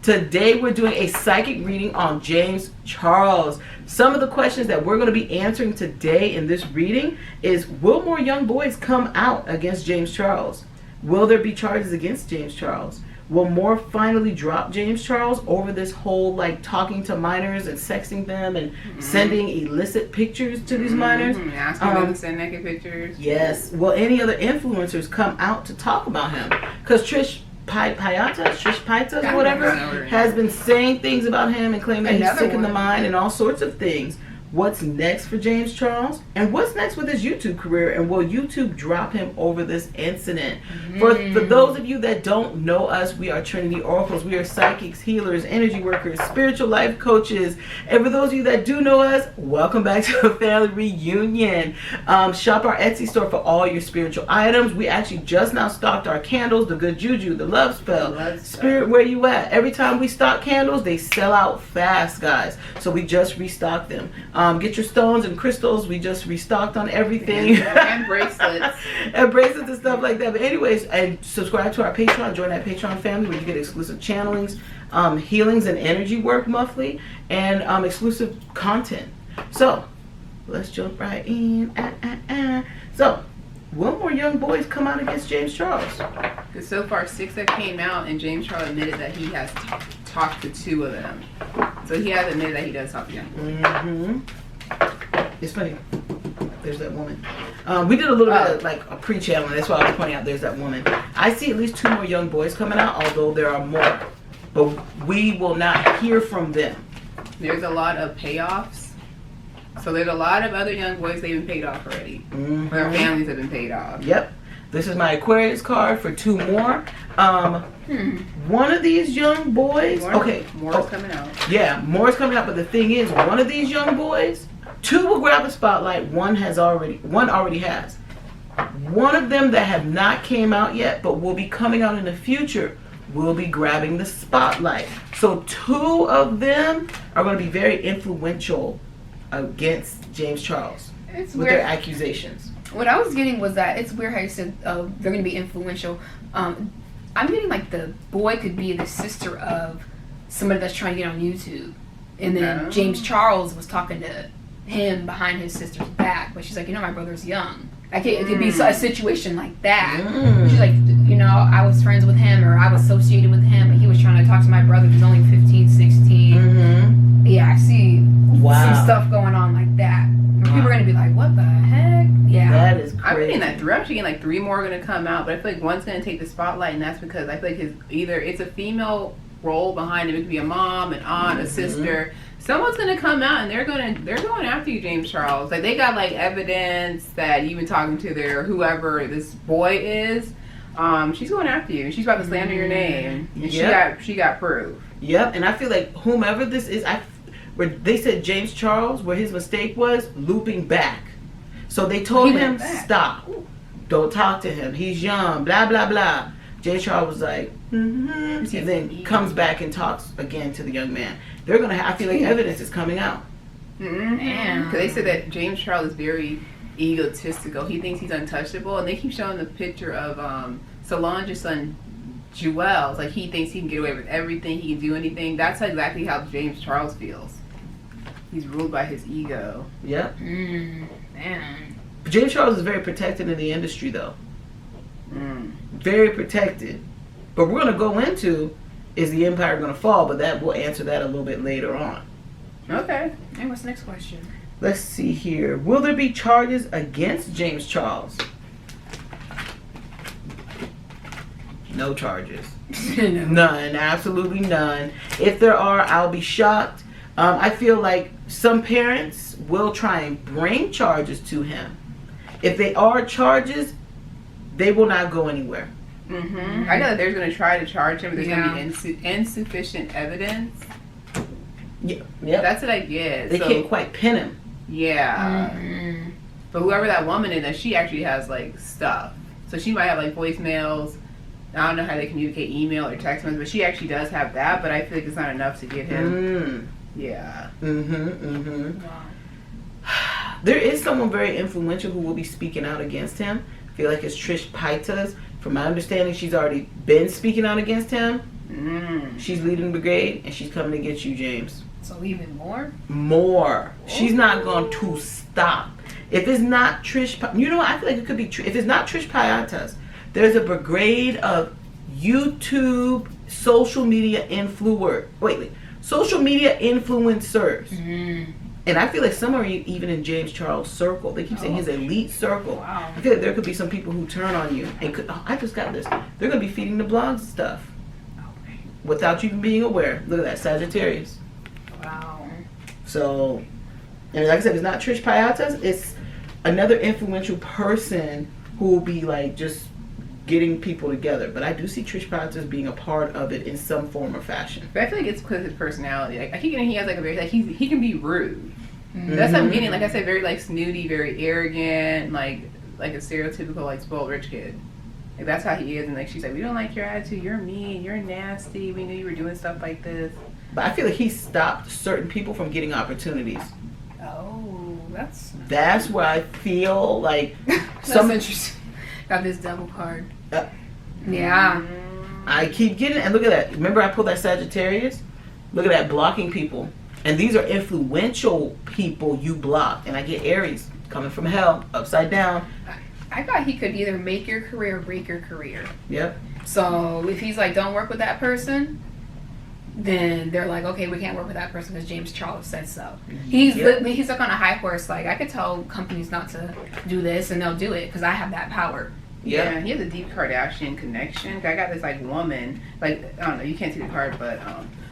Today we're doing a psychic reading on James Charles. Some of the questions that we're going to be answering today in this reading is, will more young boys come out against James Charles? Will there be charges against James Charles? Will more finally drop James Charles over this whole like talking to minors and sexting them and sending illicit pictures to these minors? Asking them to send naked pictures. Yes. Will any other influencers come out to talk about him? Because Trish Paytas, whatever, has been saying things about him and claiming that he's sick in the mind and all sorts of things. What's next for James Charles? And what's next with his YouTube career? And will YouTube drop him over this incident? For those of you that don't know us, we are Trinity Oracles. We are psychics, healers, energy workers, spiritual life coaches. And for those of you that do know us, welcome back to a family reunion. Shop our Etsy store for all your spiritual items. We actually just now stocked our candles, the good juju, the love spell, spirit where you at. Every time we stock candles, they sell out fast, guys. So we just restocked them. Get your stones and crystals. We just restocked on everything. And bracelets. And bracelets and stuff like that. But anyways, and subscribe to our Patreon. Join that Patreon family where you get exclusive channelings, healings and energy work monthly, and exclusive content. So, let's jump right in. So, will more young boys come out against James Charles? Because so far, 6 that came out, and James Charles admitted that he has talked to 2 of them. So he has admitted that he does talk to them. It's funny. There's that woman. We did a little bit of like a pre-channel. That's why I was pointing out there's that woman. I see at least 2 more young boys coming out, although there are more. But we will not hear from them. There's a lot of payoffs. So there's a lot of other young boys they've been paid off already. Their families have been paid off. Yep. This is my Aquarius card for 2 more. One of these young boys. More is coming out. Yeah, more is coming out. But the thing is, one of these young boys, 2 will grab the spotlight. One already has. One of them that have not came out yet, but will be coming out in the future, will be grabbing the spotlight. So 2 of them are going to be very influential against James Charles with their accusations. What I was getting was that it's weird how you said they're going to be influential. I'm getting like the boy could be the sister of somebody that's trying to get on YouTube. And then James Charles was talking to him behind his sister's back. But she's like, my brother's young. Like it could be a situation like that. She's like, I was friends with him or I was associated with him, but he was trying to talk to my brother who's only 15, 16. Yeah, I see some stuff going on like that. People are going to be like, what the heck? Yeah. That is crazy. I'm getting that through. I'm actually getting like 3 more are going to come out, but I feel like one's going to take the spotlight, and that's because I feel like either it's a female role behind him. It could be a mom, an aunt, a sister. Someone's going to come out, and they're going after you, James Charles. Like they got like evidence that you've been talking to their whoever this boy is. She's going after you. She's about to slander your name. And she got proof. Yep. And I feel like whomever this is, where they said James Charles, where his mistake was looping back. So they told him, stop. Don't talk to him. He's young, blah, blah, blah. James Charles was like, and then comes back and talks again to the young man. They're going to I feel like evidence is coming out. Because they said that James Charles is very egotistical. He thinks he's untouchable. And they keep showing the picture of Solange's son, Joel. It's like he thinks he can get away with everything. He can do anything. That's exactly how James Charles feels. He's ruled by his ego. Yep. Man. James Charles is very protected in the industry, though. Very protected. But we're going to go into, is the empire going to fall? But we'll answer that a little bit later on. Okay. And what's the next question? Let's see here. Will there be charges against James Charles? No charges. None. Absolutely none. If there are, I'll be shocked. I feel like some parents will try and bring charges to him. If they are charges, they will not go anywhere. I know that they're going to try to charge him, but there's going to be insufficient evidence. Yeah. That's what I get. They can't quite pin him. Yeah. But whoever that woman is, that she actually has like stuff. So she might have like voicemails. I don't know how they communicate, email or text messages, but she actually does have that. But I feel like it's not enough to get him. Yeah. Wow. There is someone very influential who will be speaking out against him. I feel like it's Trish Paytas. From my understanding, she's already been speaking out against him. She's leading the brigade, and she's coming to get you, James. So even more? More. She's not going to stop. If it's not Trish, you know what? I feel like it could be. If it's not Trish Paytas, there's a brigade of YouTube, social media social media influencers. And I feel like some are even in James Charles' circle. They keep saying his elite circle. Wow. I feel like there could be some people who turn on you and I just got this. They're going to be feeding the blogs stuff without you even being aware. Look at that, Sagittarius. Wow. So, and like I said, it's not Trish Paytas. It's another influential person who will be like just getting people together. But I do see Trish Paytas being a part of it in some form or fashion. But I feel like it's because of his personality. Like I keep getting he has like a very like he can be rude. That's what I'm getting. Like I said, very like snooty, very arrogant, like a stereotypical like spoiled rich kid. Like that's how he is. And like she's like, we don't like your attitude. You're mean. You're nasty. We knew you were doing stuff like this. But I feel like he stopped certain people from getting opportunities. Oh, That's where I feel like that's interesting. Got this double card. Yeah. I keep getting, and look at that. Remember I pulled that Sagittarius? Look at that, blocking people. And these are influential people you blocked. And I get Aries coming from hell, upside down. I thought he could either make your career or break your career. Yep. So if he's like, don't work with that person, then they're like, okay, we can't work with that person because James Charles said so. He's like on a high horse. Like I could tell companies not to do this, and they'll do it because I have that power. Yeah, he has a deep Kardashian connection. I got this like woman, like I don't know, you can't see the card, but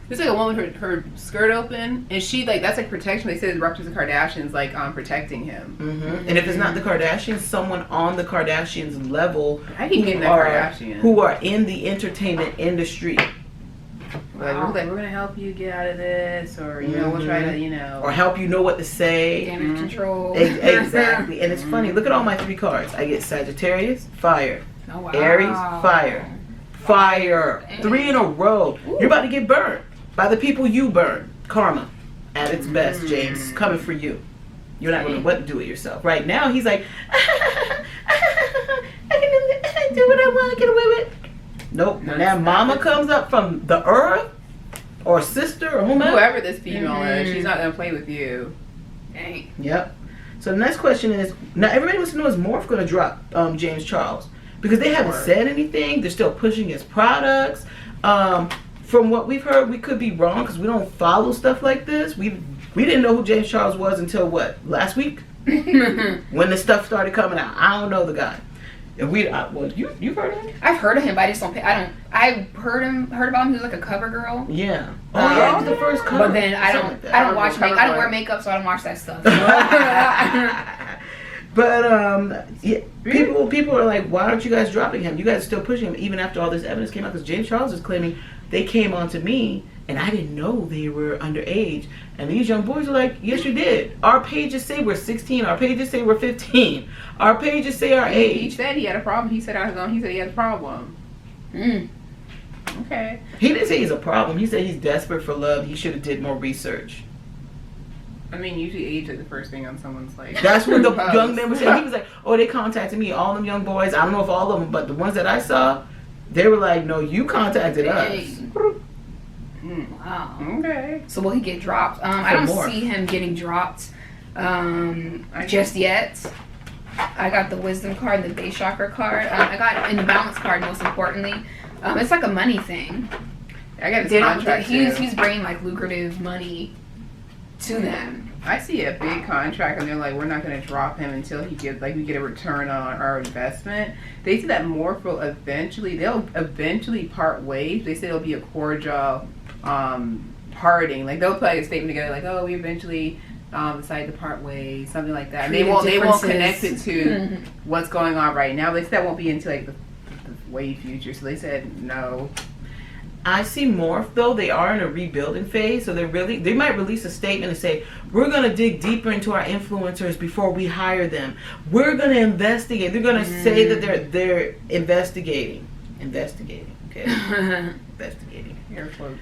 there's like a woman with her skirt open, and she like that's like protection. They say it represents the Kardashians, like protecting him. And if it's not the Kardashians, someone on the Kardashians level who are in the entertainment industry. Like, we're gonna help you get out of this, or you know, we'll try to, or help you know what to say. Damage control. Exactly. And it's funny. Look at all my 3 cards. I get Sagittarius, fire. Oh, wow. Aries, fire. Fire. 3 in a row. You're about to get burned by the people you burn. Karma, at its best, James. It's coming for you. You're not gonna what to do it yourself. Right now, he's like, I can do what I want. Get away with it. Nope. When that mama comes up from the earth, or sister, or whoever this female is, she's not gonna play with you. Dang. Yep. So the next question is, now everybody wants to know, is Morph going to drop James Charles? Because they haven't said anything. They're still pushing his products. From what we've heard, we could be wrong because we don't follow stuff like this. We didn't know who James Charles was until what, last week? When the stuff started coming out. I don't know the guy. And you've heard of him? I've heard of him, but I just don't pay. I've heard about him. He was like a cover girl. Yeah. Oh yeah, he was the first cover. But then I don't watch makeup. I don't wear makeup, so I don't watch that stuff. But yeah, people are like, why aren't you guys dropping him? You guys are still pushing him even after all this evidence came out, because James Charles is claiming they came on to me and I didn't know they were underage. And these young boys are like, yes, you did. Our pages say we're 16. Our pages say we're 15. Our pages say our age. He said he had a problem. He said he had a problem. Okay. He didn't say he's a problem. He said he's desperate for love. He should have did more research. I mean, usually age is the first thing on someone's like. That's what the young man was saying. He was like, oh, they contacted me. All them young boys. I don't know if all of them, but the ones that I saw, they were like, no, you contacted us. Wow. Okay. So will he get dropped? I don't see him getting dropped just yet. I got the wisdom card, the base chakra card. I got in the balance card, most importantly. It's like a money thing. I got his contract. He's bringing like lucrative money to them. I see a big contract, and they're like, we're not going to drop him until we get a return on our investment. They say that Morph will eventually part ways. They say it'll be a cordial parting. Like they'll put like a statement together, like, oh, we eventually decide to part ways, something like that. And they won't connect it to what's going on right now. They said that won't be until like the way future. So they said no. I see Morph though. They are in a rebuilding phase, so they might release a statement and say, we're going to dig deeper into our influencers before we hire them. We're going to investigate. They're going to say that they're investigating. Okay. Investigating. Air quotes.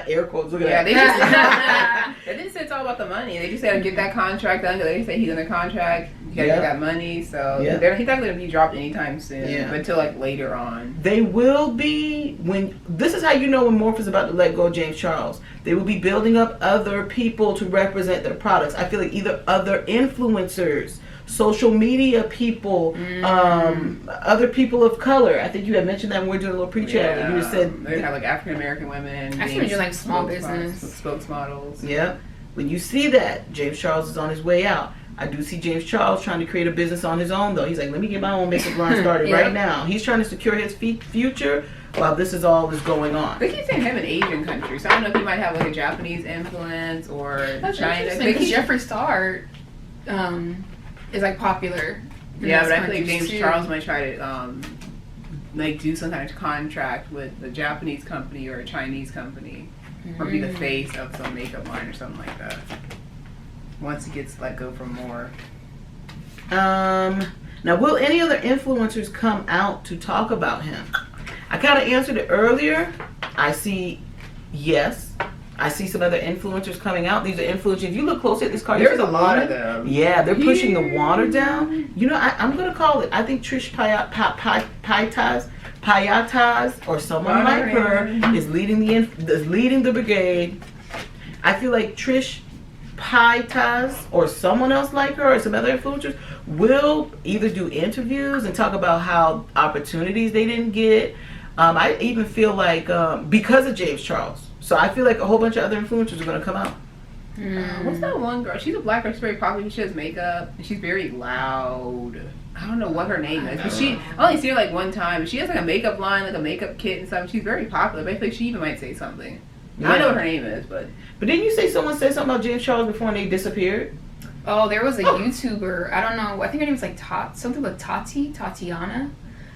Air quotes. Look at that. Yeah, they didn't say it's all about the money. They just said get that contract done. They say he's under contract. You gotta get that money, so he's not going to be dropped anytime soon, but until like later on. They will be, this is how you know when Morph is about to let go of James Charles. They will be building up other people to represent their products. I feel like either other influencers, social media people, other people of color. I think you had mentioned that when we were doing a little pre-chat. Yeah. You said they have like African American women. I think you're like small business spokesmodels. Yeah. When you see that, James Charles is on his way out. I do see James Charles trying to create a business on his own, though. He's like, let me get my own makeup line started right now. He's trying to secure his future while this is all going on. They keep saying him in Asian countries, so I don't know if he might have like a Japanese influence or China. Because Jeffree Star is like popular. Yeah, but I think James Charles might try to like do some kind of contract with a Japanese company or a Chinese company, or be the face of some makeup line or something like that. Once he gets let go from more. Now, will any other influencers come out to talk about him? I kind of answered it earlier. I see yes. I see some other influencers coming out. These are influencers. If you look closely at this card, there's a lot of them. Yeah, they're pushing the water down. You know, I'm going to call it, I think Trish Paytas or someone like her is leading the brigade. I feel like Trish Paytas or someone else like her or some other influencers will either do interviews and talk about how opportunities they didn't get. I even feel like because of James Charles. So I feel like a whole bunch of other influencers are going to come out. What's that one girl? She's a black girl. She's very popular. She does makeup. And she's very loud. I don't know what her name is. But I only see her like one time. She has like a makeup line, like a makeup kit and stuff. She's very popular. But I feel like she even might say something. Yeah. I don't know what her name is, but didn't you say someone said something about James Charles before and they disappeared? Oh, there was a YouTuber. I don't know. I think her name was like something with Tatiana.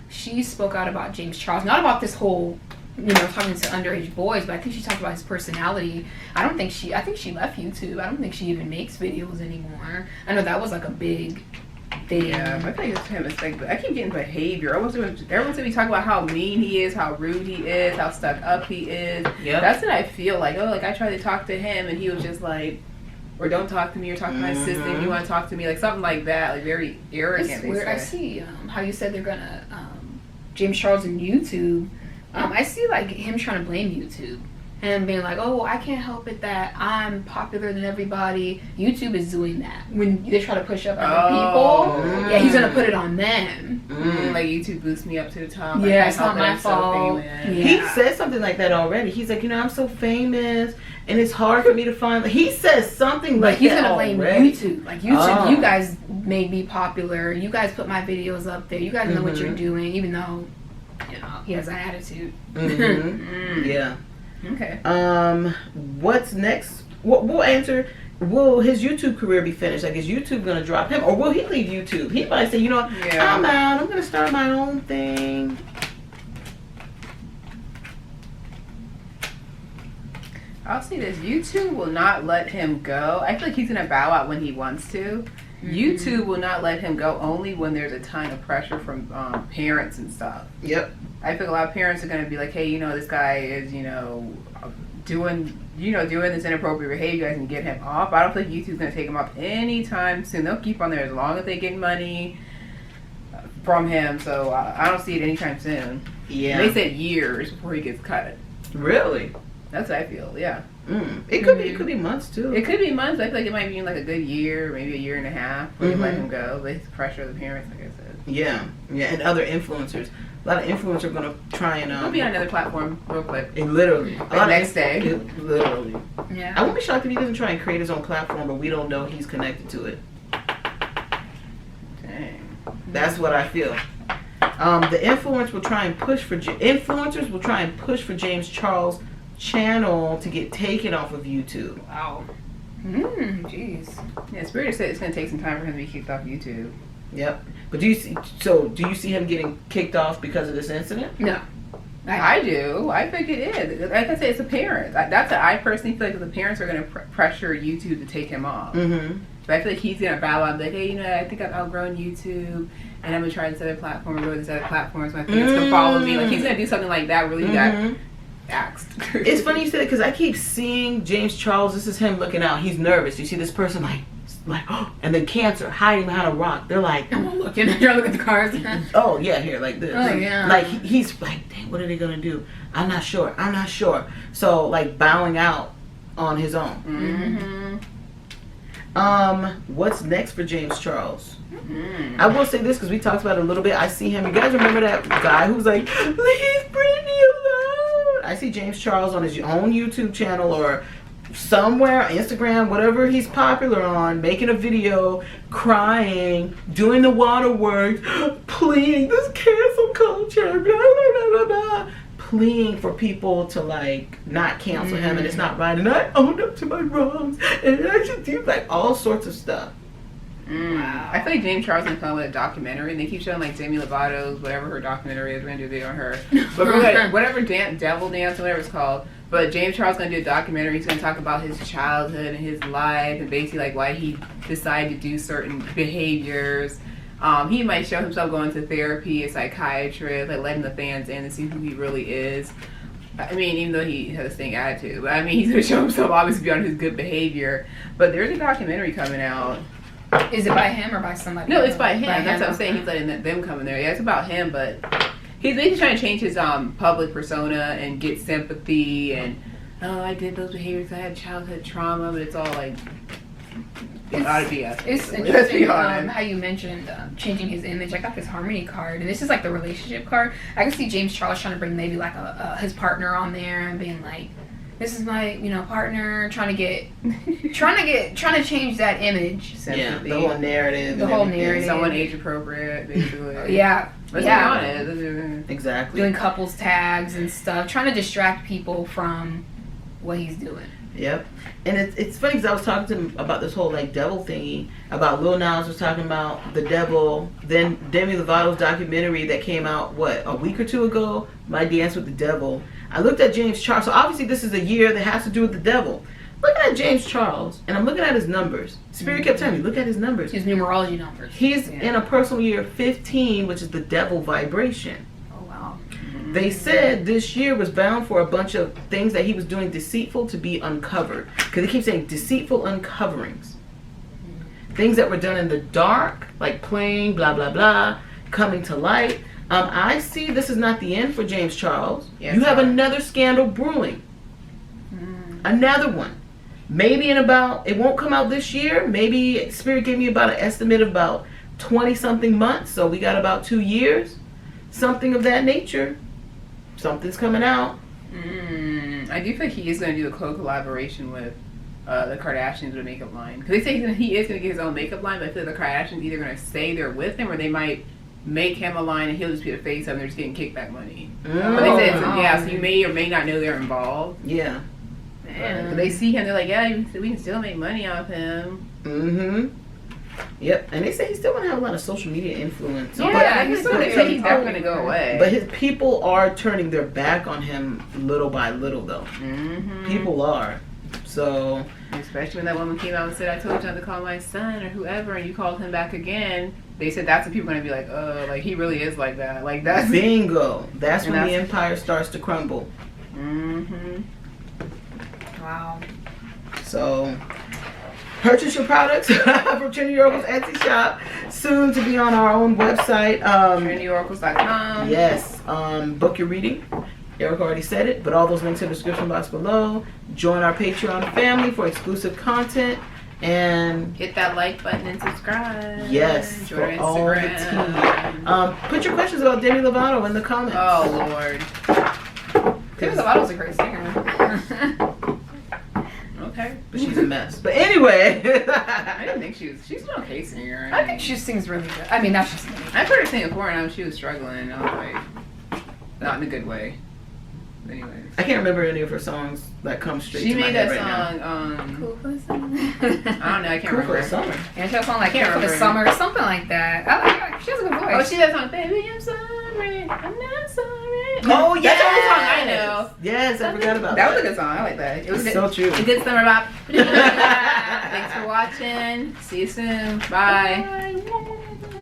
She spoke out about James Charles, not about this whole, talking to underage boys, but I think she talked about his personality. I think she left YouTube. I don't think she even makes videos anymore. I know that was like a big thing. Yeah, I think it's him. It's like, I keep getting behavior. Everyone's going to be talking about how mean he is, how rude he is, how stuck up he is. Yep. That's what I feel like. Oh, like I tried to talk to him and he was just like, or don't talk to me, or talk to my assistant, you want to talk to me, like something like that, like very arrogant. It's weird. I see how you said they're going to, James Charles and YouTube. I see like him trying to blame YouTube and being like, oh, I can't help it that I'm popular than everybody. YouTube is doing that when they try to push up other people. Yeah, he's gonna put it on them. Like YouTube boosts me up to the top. Yeah, it's not my fault. He said something like that already. He's like, I'm so famous and it's hard for me to find. He says something like he's that. He's gonna blame YouTube. Like YouTube, you guys made me popular. You guys put my videos up there. You guys know what you're doing, even though he has an attitude. Yeah. Okay. What's next? We'll answer. Will his YouTube career be finished? Like, is YouTube gonna drop him, or will he leave YouTube? He might say, I'm out. I'm gonna start my own thing. I'll say this: YouTube will not let him go. I feel like he's gonna bow out when he wants to. YouTube will not let him go only when there's a ton of pressure from parents and stuff. Yep. I think a lot of parents are going to be like, hey, this guy is, doing this inappropriate behavior. You guys can get him off. I don't think YouTube's going to take him off anytime soon. They'll keep on there as long as they get money from him. So I don't see it anytime soon. Yeah. They said years before he gets cut. Really? That's what I feel. Yeah. It could be months too. It could be months. I feel like it might be like a good year, maybe a year and a half, where they let him go. They pressure the parents, like I said. Yeah, and other influencers. A lot of influencers are gonna try and He'll be on another platform real quick. Literally. The next day. Literally. Yeah. I won't be shocked if he doesn't try and create his own platform, but we don't know he's connected to it. Dang. That's what I feel. The influencers will try and push for James Charles' channel to get taken off of YouTube. Wow. Jeez. Yeah, it's weird to say it's going to take some time for him to be kicked off YouTube. Yep. But do you see him getting kicked off because of this incident? No. I do. I think it is. Like I said, it's the parents. That's what I personally feel like the parents are going to pressure YouTube to take him off. Mm-hmm. But I feel like he's going to bow out like, hey, I think I've outgrown YouTube and I'm going to try this other platform or go to this other platform so my parents can follow me. Like he's going to do something like that where he got axed. It's funny you said it because I keep seeing James Charles. This is him looking out. He's nervous. You see this person like like, oh, and then cancer hiding behind a rock. They're like, I'm looking. Trying to look at the cards. oh yeah, here like this. Oh yeah. Like he's like, dang, what are they gonna do? I'm not sure. So like bowing out on his own. What's next for James Charles? I will say this because we talked about it a little bit. I see him. You guys remember that guy who's like, leave Britney alone? I see James Charles on his own YouTube channel or somewhere, Instagram, whatever he's popular on, making a video, crying, doing the waterworks, pleading this cancel culture, blah, blah, blah, blah, pleading for people to like not cancel him, and it's not right, and I owned up to my wrongs, and I should do like all sorts of stuff. Wow. I feel like James Charles is coming with a documentary, and they keep showing like Demi Lovato's, whatever her documentary is, we're gonna do a video on her. But we're gonna, whatever devil dance, whatever it's called. But James Charles is gonna do a documentary. He's gonna talk about his childhood and his life, and basically like why he decided to do certain behaviors. He might show himself going to therapy, a psychiatrist, like letting the fans in to see who he really is. I mean, even though he has a stink attitude, but I mean, he's gonna show himself obviously beyond his good behavior. But there's a documentary coming out. Is it by him or by somebody? No, it's by him. That's what I'm saying. He's letting them come in there. Yeah, it's about him, but he's basically trying to change his public persona and get sympathy and I did those behaviors. I had childhood trauma, but it's all like it ought to be us. It's interesting how you mentioned changing his image. I got this Harmony card, and this is like the relationship card. I can see James Charles trying to bring maybe like his partner on there and being like, this is my, partner, trying to change that image. Yeah, the whole narrative. The whole narrative. Someone age appropriate, basically. Yeah. Let's be honest. Exactly. Doing couples tags and stuff, trying to distract people from what he's doing. Yep. And it's funny because I was talking to him about this whole like devil thingy, about Lil Nas was talking about the devil, then Demi Lovato's documentary that came out, a week or two ago, My Dance with the Devil. I looked at James Charles, so obviously this is a year that has to do with the devil. Looking at James Charles, and I'm looking at his numbers. Spirit kept telling me, look at his numbers. His numerology numbers. He's in a personal year 15, which is the devil vibration. Oh, wow. They said this year was bound for a bunch of things that he was doing deceitful to be uncovered. Because they keep saying deceitful uncoverings. Things that were done in the dark, like playing, blah, blah, blah, coming to light. I see this is not the end for James Charles. Yes, you have another scandal brewing. Another one. Maybe it won't come out this year. Maybe Spirit gave me about an estimate of about 20-something months. So we got about 2 years. Something of that nature. Something's coming out. I do think he is going to do a collaboration with the Kardashians with a makeup line. Because they say he is going to get his own makeup line, but I feel like the Kardashians either going to stay there with him or they might make him a line and he'll just be the face of them. They're just getting kickback money. But they said, so you may or may not know they're involved. Yeah. But they see him, they're like, yeah, we can still make money off him. Yep, and they say he's still going to have a lot of social media influence. Yeah, he's definitely going to go away. But his people are turning their back on him little by little, though. People are. So, especially when that woman came out and said, I told you not to call my son or whoever, and you called him back again. They said that's when people are going to be like, oh, like he really is like that. Like that's bingo. That's when the empire starts to crumble. Wow. So, purchase your products from Trinity Oracles Etsy shop. Soon to be on our own website. TrinityOracles.com. Yes. Book your reading. Erica already said it, but all those links in the description box below. Join our Patreon family for exclusive content. And hit that like button and subscribe. Yes, for all the tea. Put your questions about Demi Lovato in the comments. Oh Lord, Demi Lovato's a great singer. Okay, but she's a mess. But anyway, I didn't think she's an okay singer. I think she sings really good. I mean, that's just me. I've heard her sing before, and she was struggling. I was like, not in a good way. Anyways. I can't remember any of her songs that come straight to my head right now. She made that song, Cool for the Summer. I don't know, I can't remember. Cool for the Summer. Yeah, she has a song like Cool for the Summer, something like that. She has a good voice. Oh, she has a song, Baby, I'm sorry, I'm not sorry. Oh, yeah. That's the only song I know. Yes, I forgot about that. That was a good song, I like that. It was so true. A good summer bop. Thanks for watching. See you soon. Bye.